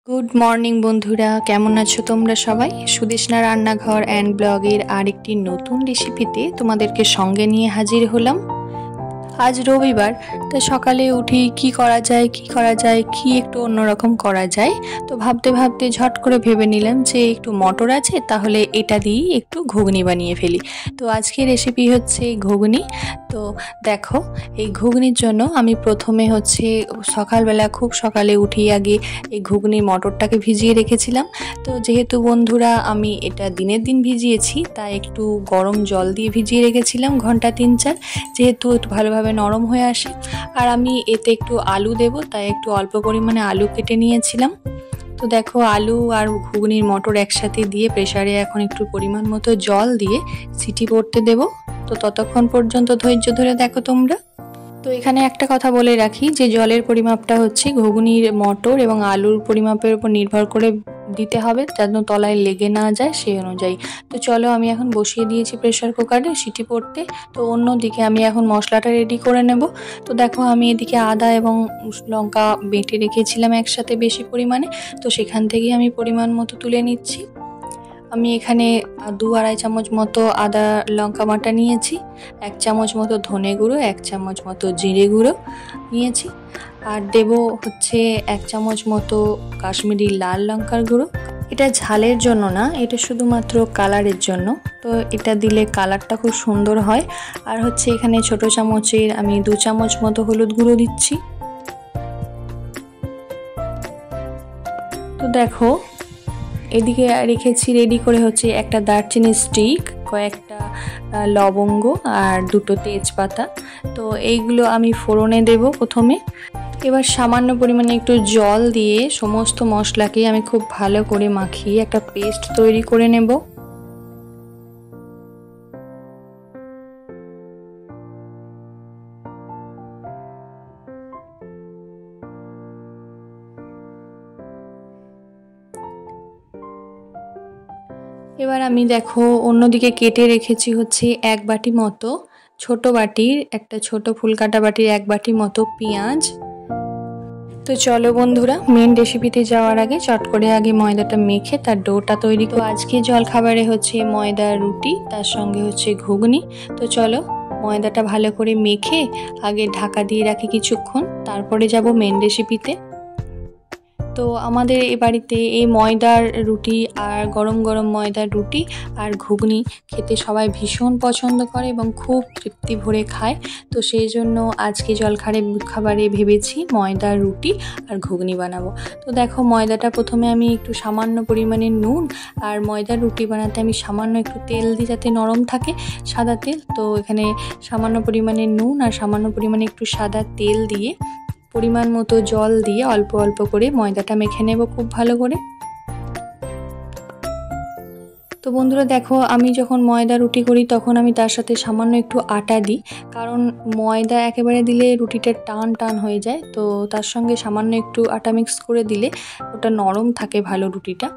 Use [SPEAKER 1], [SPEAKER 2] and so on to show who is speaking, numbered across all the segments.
[SPEAKER 1] Good morning বন্ধুরা, কেমন আছো তোমরা সবাই? সুদেষ্ণা রান্নাঘর অ্যান্ড ব্লগের আরেকটি নতুন রেসিপিতে তোমাদেরকে সঙ্গে নিয়ে হাজির হলাম। আজ রবিবার, তো সকালে উঠি কি করা যায় কি একটু অন্যরকম করা যায়। তো ভাবতে ভাবতে ঝট করে ভেবে নিলাম যে একটু মটর আছে, তাহলে এটা দিয়েই একটু ঘুগনি বানিয়ে ফেলি। তো আজকে রেসিপি হচ্ছে ঘুগনি। তো দেখো, এই ঘুগনির জন্য আমি প্রথমে সকালবেলা খুব সকালে উঠি আগে এই ঘুগনির মটরটাকে ভিজিয়ে রেখেছিলাম। তো যেহেতু বন্ধুরা আমি এটা দিনের দিন ভিজিয়েছি, তাই একটু গরম জল দিয়ে ভিজিয়ে রেখেছিলাম ঘন্টা 3-4, যেহেতু একটু ভালোভাবে নরম হয়ে আসে। আর আমি এতে একটু আলু দেব, তাই একটু অল্প পরিমাণে আলু কেটে নিয়েছিলাম। তো দেখো, আলু আর ঘুগনির মটর একসাথে দিয়ে প্রেসারে এখন একটু পরিমাণ মতো জল দিয়ে সিটি পড়তে দেব। তো ততক্ষণ পর্যন্ত ধৈর্য ধরে দেখো তোমরা। তো এখানে একটা কথা বলে রাখি যে জলের পরিমাপটা হচ্ছে ঘুগনির মটর এবং আলুর পরিমাপের উপর নির্ভর করে দিতে হবে, যেন তলায় লেগে না যায় সেই অনুযায়ী। তো চলো, আমি এখন বসিয়ে দিয়েছি প্রেসার কুকারে সিটি পড়তে। তো অন্যদিকে আমি এখন মশলাটা রেডি করে নেব। তো দেখো, আমি এদিকে আদা এবং লঙ্কা বেটে রেখেছিলাম একসাথে বেশি পরিমাণে, তো সেখান থেকেই আমি পরিমাণ মতো তুলে নিচ্ছি। আমি এখানে 2-2.5 চামচ মতো আদা লঙ্কা বাটা নিয়েছি, 1 চামচ মতো ধনে গুঁড়ো, 1 চামচ মতো জিরে গুঁড়ো নিয়েছি, আর দেব হচ্ছে 1 চামচ মতো কাশ্মীরি লাল লঙ্কার গুঁড়ো। এটা ঝালের জন্য না, এটা শুধুমাত্র কালারের জন্য। তো এটা দিলে কালারটা খুব সুন্দর হয়। আর হচ্ছে এখানে ছোট চামচের আমি 2 চামচ মতো হলুদ গুঁড়ো দিচ্ছি। তো দেখো, এদিকে রেখেছি রেডি করে হচ্ছে একটা দারচিনি স্টিক, কয়েকটা লবঙ্গ আর 2টো তেজপাতা। তো এইগুলো আমি ফোড়নে দেব প্রথমে। এবার সামান্য পরিমাণে একটু জল দিয়ে সমস্ত মশলাকে আমি খুব ভালো করে মাখিয়ে একটা পেস্ট তৈরি করে নেব। এবার আমি দেখো অন্যদিকে কেটে রেখেছি হচ্ছে 1 বাটি মতো, ছোট বাটির একটা ছোট ফুলকাটা বাটির 1 বাটি মতো পেঁয়াজ। তো চলো বন্ধুরা, মেন রেসিপিতে যাওয়ার আগে চট করে আগে ময়দাটা মেখে তার ডোটা তৈরি। তো আজকে জলখাবারে হচ্ছে ময়দার রুটি, তার সঙ্গে হচ্ছে ঘুগনি। তো চলো, ময়দাটা ভালো করে মেখে আগে ঢাকা দিয়ে রাখি কিছুক্ষণ, তারপরে যাব মেন রেসিপিতে। তো আমাদের এ বাড়িতে এই ময়দার রুটি আর গরম গরম ময়দার রুটি আর ঘুগনি খেতে সবাই ভীষণ পছন্দ করে এবং খুব তৃপ্তি ভরে খায়। তো সেই জন্য আজকে জলখাবারে ভেবেছি ময়দার রুটি আর ঘুগনি বানাবো। তো দেখো, ময়দাটা প্রথমে আমি একটু সামান্য পরিমাণে নুন, আর ময়দার রুটি বানাতে আমি সামান্য একটু তেল দিই যাতে নরম থাকে, সাদা তেল। তো এখানে সামান্য পরিমাণে নুন আর সামান্য পরিমাণে একটু সাদা তেল দিয়ে পরিমাণ মতো জল দিয়ে অল্প অল্প করে ময়দাটা মেখে নেব খুব ভালো করে। তো বন্ধুরা দেখো, আমি যখন ময়দা রুটি করি তখন আমি তার সাথে সামান্য একটু আটা দিই, কারণ ময়দা একেবারে দিলে রুটিটা টান টান হয়ে যায়। তো তার সঙ্গে সামান্য একটু আটা মিক্স করে দিলে ওটা নরম থাকে ভালো রুটিটা।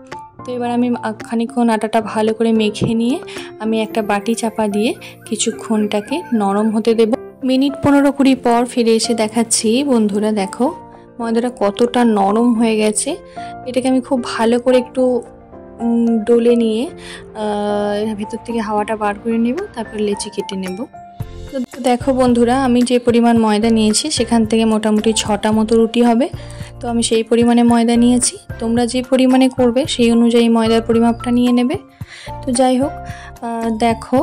[SPEAKER 1] তো এবার আমি খানিকক্ষণ আটাটা ভালো করে মেখে নিয়ে আমি একটা বাটি চাপা দিয়ে কিছুক্ষণটাকে নরম হতে দেব। মিনিট 15-20 পর ফিরে এসে দেখাচ্ছি বন্ধুরা, দেখো ময়দাটা কতটা নরম হয়ে গেছে। এটাকে আমি খুব ভালো করে একটু ডলে নিয়ে ভেতর থেকে হাওয়াটা বার করে নেব, তারপর লেচি কেটে নেব। তো দেখো বন্ধুরা, আমি যে পরিমাণ ময়দা নিয়েছি সেখান থেকে মোটামুটি 6টা মতো রুটি হবে। তো আমি সেই পরিমাণে ময়দা নিয়েছি, তোমরা যে পরিমাণে করবে সেই অনুযায়ী ময়দার পরিমাপটা নিয়ে নেবে। তো যাই হোক, দেখো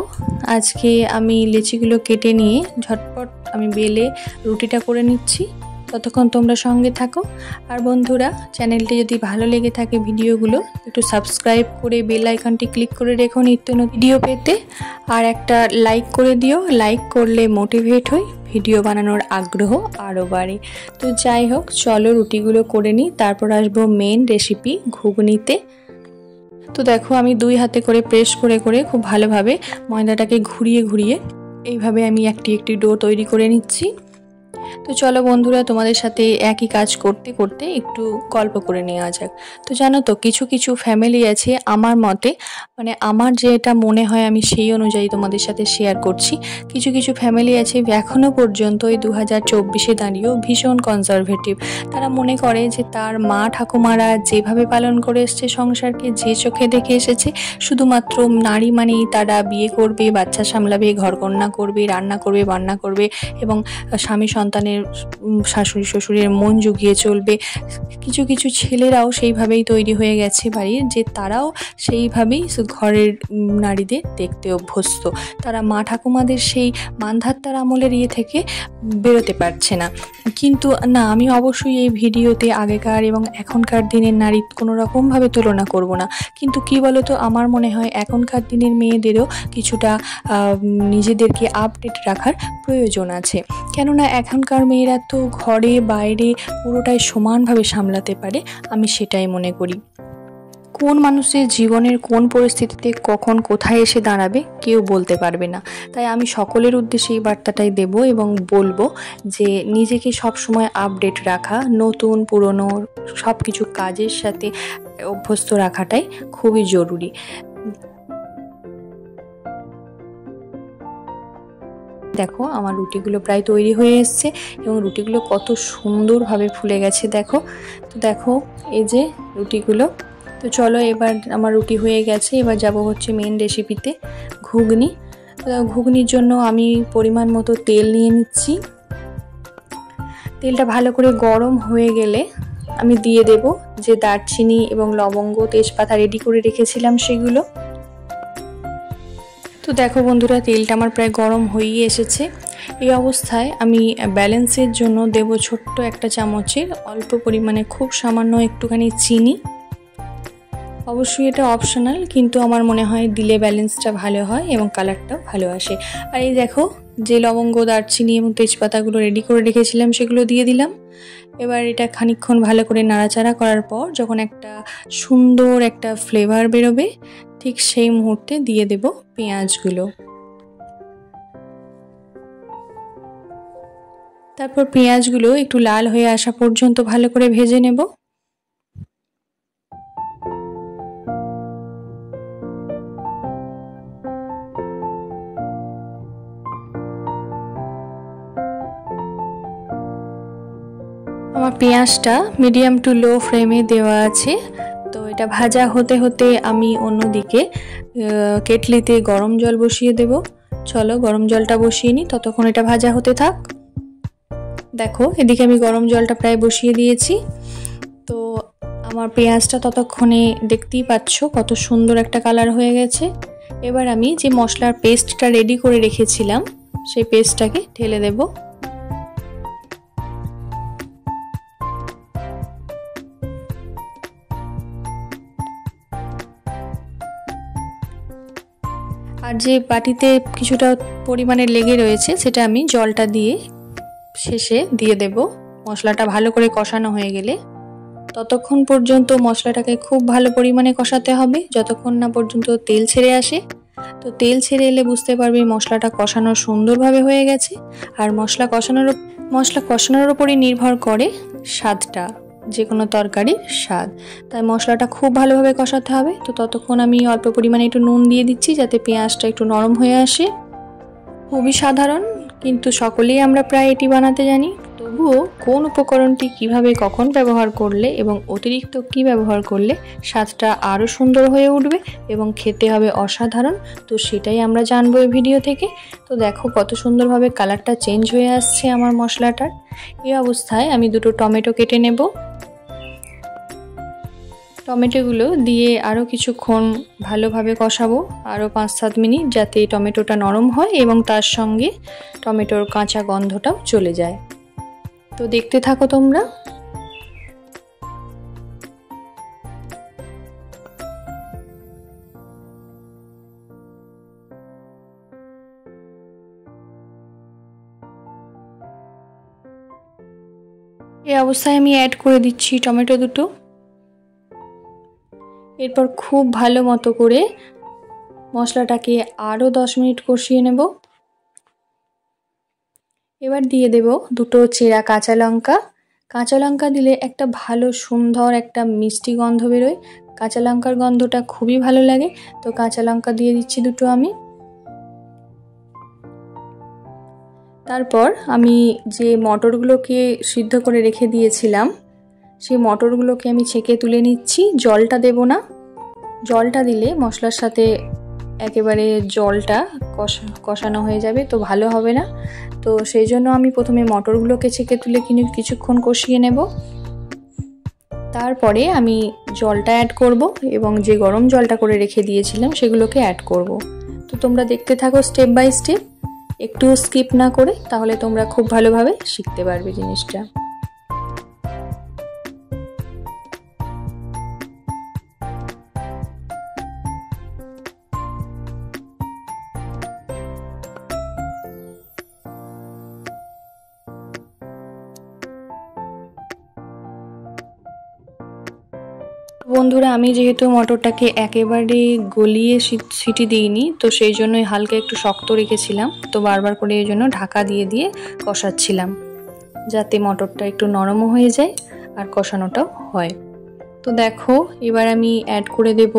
[SPEAKER 1] আজকে আমি লেচিগুলো কেটে নিয়ে ঝটপট আমি বেলে রুটিটা করে নিচ্ছি। ততক্ষণ তোমরা সঙ্গে থাকো। আর বন্ধুরা, চ্যানেলটি যদি ভালো লেগে থাকে ভিডিওগুলো একটু সাবস্ক্রাইব করে বেল আইকনটি ক্লিক করে রেখো নিত্য নতুন ভিডিও পেতে। আর একটা লাইক করে দিও, লাইক করলে মোটিভেট হই, ভিডিও বানানোর আগ্রহ আরও বাড়ে। তো যাই হোক, চলো রুটিগুলো করে নিই, তারপর আসবো মেন রেসিপি ঘুগনিতে। তো দেখো, আমি 2 হাতে করে প্রেস করে করে খুব ভালোভাবে ময়দাটাকে ঘুরিয়ে ঘুরিয়ে এইভাবে আমি একটি একটি ডো তৈরি করে নিচ্ছি। তো চলো বন্ধুরা, তোমাদের সাথে একই কাজ করতে করতে একটু গল্প করে নেওয়া যাক। তো জানো তো, কিছু কিছু ফ্যামিলি আছে আমার মতে, মানে আমার যেটা মনে হয় আমি সেই অনুযায়ী তোমাদের সাথে শেয়ার করছি। কিছু কিছু ফ্যামিলি আছে এখনও পর্যন্ত এই 2024-এ দাঁড়িয়েও ভীষণ কনজারভেটিভ। তারা মনে করে যে তার মা ঠাকুমারা যেভাবে পালন করে এসছে সংসারকে, যে চোখে দেখে এসেছে, শুধুমাত্র নারী মানেই তারা বিয়ে করবে, বাচ্চা সামলাবে, ঘরকন্না করবে, রান্না করবে, বান্না করবে এবং স্বামী সন্তানের শাশুড়ি শ্বশুরের মন জুগিয়ে চলবে। কিছু কিছু ছেলেরাও সেইভাবেই তৈরি হয়ে গেছে বাড়ির, যে তারাও সেইভাবেই ঘরের নারীদের দেখতে অভ্যস্ত। তারা মা ঠাকুমাদের সেই মানধাত্তার আমলের থেকে বেরোতে পারছে না। কিন্তু না, আমি অবশ্যই এই ভিডিওতে আগেকার এবং এখনকার দিনের নারী কোনো রকমভাবে তুলনা করব না। কিন্তু কি বলতো, আমার মনে হয় এখনকার দিনের মেয়েদেরও কিছুটা নিজেদেরকে আপডেট রাখার প্রয়োজন আছে। কেননা এখনকার মেয়েরা তো ঘরে বাইরে পুরোটাই সমানভাবে সামলাতে পারে, আমি সেটাই মনে করি। কোন মানুষের জীবনের কোন পরিস্থিতিতে কখন কোথায় এসে দাঁড়াবে কেউ বলতে পারবে না। তাই আমি সকলের উদ্দেশ্যে এই বার্তাটাই দেব এবং বলবো যে নিজেকে সবসময় আপডেট রাখা, নতুন পুরনো সব কিছু কাজের সাথে অভ্যস্ত রাখাটাই খুবই জরুরি। দেখো আমার রুটিগুলো প্রায় তৈরি হয়ে এসছে এবং রুটিগুলো কত সুন্দরভাবে ফুলে গেছে দেখো। তো দেখো এই যে রুটিগুলো। তো চলো, এবার আমার রুটি হয়ে গেছে, এবার যাব হচ্ছে মেন রেসিপিতে, ঘুগনি। ঘুগনির জন্য আমি পরিমাণ মতো তেল নিয়ে নিচ্ছি। তেলটা ভালো করে গরম হয়ে গেলে আমি দিয়ে দেব যে দারচিনি এবং লবঙ্গ, তেজপাতা রেডি করে রেখেছিলাম সেগুলো। তো দেখো বন্ধুরা, তেলটা আমার প্রায় গরম হয়েই এসেছে। এই অবস্থায় আমি ব্যালেন্সের জন্য দেব ছোট্ট একটা চামচের অল্প পরিমাণে খুব সামান্য একটুখানি চিনি। অবশ্যই এটা অপশনাল, কিন্তু আমার মনে হয় দিলে ব্যালেন্সটা ভালো হয় এবং কালারটাও ভালো আসে। আর এই দেখো, যে লবঙ্গ, দারচিনি এবং তেজপাতাগুলো রেডি করে রেখেছিলাম সেগুলো দিয়ে দিলাম। এবার এটা খানিকক্ষণ ভালো করে নাড়াচাড়া করার পর যখন একটা সুন্দর একটা ফ্লেভার বেরোবে, ঠিক সেই মুহূর্তে দিয়ে দেব পেঁয়াজগুলো। তারপর পেঁয়াজগুলো একটু লাল হয়ে আসা পর্যন্ত ভালো করে ভেজে নেব। আমার পেঁয়াজটা মিডিয়াম টু লো ফ্লেমে দেওয়া আছে। তো এটা ভাজা হতে হতে আমি অন্যদিকে কেটলিতে গরম জল বসিয়ে দেব। চলো গরম জলটা বসিয়ে নিই, ততক্ষণ এটা ভাজা হতে থাক। দেখো এদিকে আমি গরম জলটা প্রায় বসিয়ে দিয়েছি। তো আমার পেঁয়াজটা ততক্ষণে দেখতেই পাচ্ছ কত সুন্দর একটা কালার হয়ে গেছে। এবার আমি যে মশলার পেস্টটা রেডি করে রেখেছিলাম সেই পেস্টটাকে ঢেলে দেব। আর যে বাটিতে কিছুটা পরিমাণে লেগে রয়েছে সেটা আমি জলটা দিয়ে শেষে দিয়ে দেব। মশলাটা ভালো করে কষানো হয়ে গেলে ততক্ষণ পর্যন্ত মশলাটাকে খুব ভালো পরিমাণে কষাতে হবে যতক্ষণ না পর্যন্ত তেল ছেড়ে আসে। তো তেল ছেড়ে এলে বুঝতে পারবে মশলাটা কষানো সুন্দরভাবে হয়ে গেছে। আর মশলা কষানোর উপরই নির্ভর করে স্বাদটা, যে কোনো তরকারির স্বাদ। তাই মশলাটা খুব ভালোভাবে কষাতে হবে। তো ততক্ষণ আমি অল্প পরিমাণে একটু নুন দিয়ে দিচ্ছি যাতে পেঁয়াজটা একটু নরম হয়ে আসে। খুবই সাধারণ, কিন্তু সকলেই আমরা প্রায় এটি বানাতে জানি। তবুও কোন উপকরণটি কিভাবে কখন ব্যবহার করলে এবং অতিরিক্ত কি ব্যবহার করলে স্বাদটা আরও সুন্দর হয়ে উঠবে এবং খেতে হবে অসাধারণ, তো সেটাই আমরা জানবো এই ভিডিও থেকে। তো দেখো কত সুন্দরভাবে কালারটা চেঞ্জ হয়ে আসছে আমার মশলাটার। এই অবস্থায় আমি দুটো টমেটো কেটে নেব। টমেটোগুলো দিয়ে আরও কিছুক্ষণ ভালোভাবে কষাবো, আরও 5-7 মিনিট, যাতে টমেটোটা নরম হয় এবং তার সঙ্গে টমেটোর কাঁচা গন্ধটাও চলে যায়। তো দেখতে থাকো তোমরা। এই অবস্থায় আমি অ্যাড করে দিচ্ছি টমেটো দুটো। এরপর খুব ভালো মতো করে মশলাটাকে আরও 10 মিনিট কষিয়ে নেব। এবার দিয়ে দেব দুটো চেরা কাঁচা লঙ্কা। কাঁচা লঙ্কা দিলে একটা ভালো সুন্দর একটা মিষ্টি গন্ধ বেরোয়, কাঁচা লঙ্কার গন্ধটা খুবই ভালো লাগে। তো কাঁচা লঙ্কা দিয়ে দিচ্ছি দুটো আমি। তারপর আমি যে মটরগুলোকে সিদ্ধ করে রেখে দিয়েছিলাম সেই মটরগুলোকে আমি ছেঁকে তুলে নিচ্ছি। জলটা দেব না, জলটা দিলে মশলার সাথে একেবারে জলটা কষানো হয়ে যাবে, তো ভালো হবে না। তো সেই জন্য আমি প্রথমে মটরগুলোকে ছেঁকে তুলে কিছুক্ষণ কষিয়ে নেব। তারপরে আমি জলটা অ্যাড করব এবং যে গরম জলটা করে রেখে দিয়েছিলাম সেগুলোকে অ্যাড করব। তো তোমরা দেখতে থাকো স্টেপ বাই স্টেপ, একটু স্কিপ না করে, তাহলে তোমরা খুব ভালোভাবে শিখতে পারবে জিনিসটা। বন্ধুরা, আমি যেহেতু মটরটাকে একেবারে গলিয়ে সিটি দিইনি, তো সেই জন্যই হালকা একটু শক্ত রেখেছিলাম। তো বারবার করে এই জন্য ঢাকা দিয়ে দিয়ে কষাচ্ছিলাম, যাতে মটরটা একটু নরমও হয়ে যায় আর কষানোটাও হয়। তো দেখো, এবার আমি অ্যাড করে দেব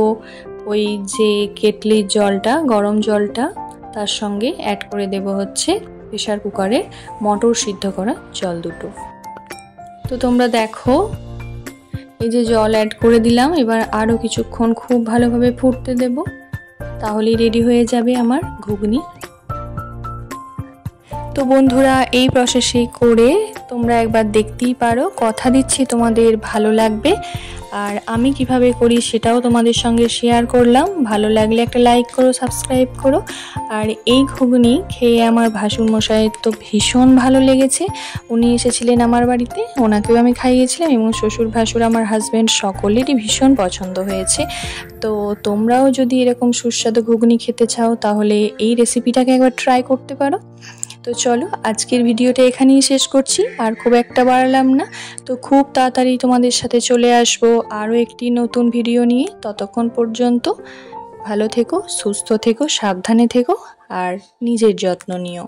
[SPEAKER 1] ওই যে কেটলির জলটা, গরম জলটা, তার সঙ্গে অ্যাড করে দেব হচ্ছে প্রেশার কুকারে মটর সিদ্ধ করা জল দুটো। তো তোমরা দেখো, এই যে জল অ্যাড করে দিলাম, এবার আরও কিছুক্ষণ খুব ভালোভাবে ফুটতে দেব, তাহলেই রেডি হয়ে যাবে আমার ঘুগনি। তো বন্ধুরা, এই প্রসেসে করে তোমরা একবার দেখতেই পারো, কথা দিচ্ছি তোমাদের ভালো লাগবে। আর আমি কিভাবে করি সেটাও তোমাদের সঙ্গে শেয়ার করলাম। ভালো লাগলে একটা লাইক করো, সাবস্ক্রাইব করো। আর এই ঘুগনি খেয়ে আমার ভাসুর মশাইয়ের তো ভীষণ ভালো লেগেছে। উনি এসেছিলেন আমার বাড়িতে, ওনাকেও আমি খাইয়েছিলাম এবং শ্বশুর ভাসুর আমার হাজব্যান্ড সকলেরই ভীষণ পছন্দ হয়েছে। তো তোমরাও যদি এরকম সুস্বাদু ঘুগনি খেতে চাও তাহলে এই রেসিপিটাকে একবার ট্রাই করতে পারো। তো চলো, আজকের ভিডিওটা এখানেই শেষ করছি, আর খুব একটা বাড়ালাম না। তো খুব তাড়াতাড়ি তোমাদের সাথে চলে আসবো আরও একটি নতুন ভিডিও নিয়ে। ততক্ষণ পর্যন্ত ভালো থেকো, সুস্থ থেকো, সাবধানে থেকো আর নিজের যত্ন নিও।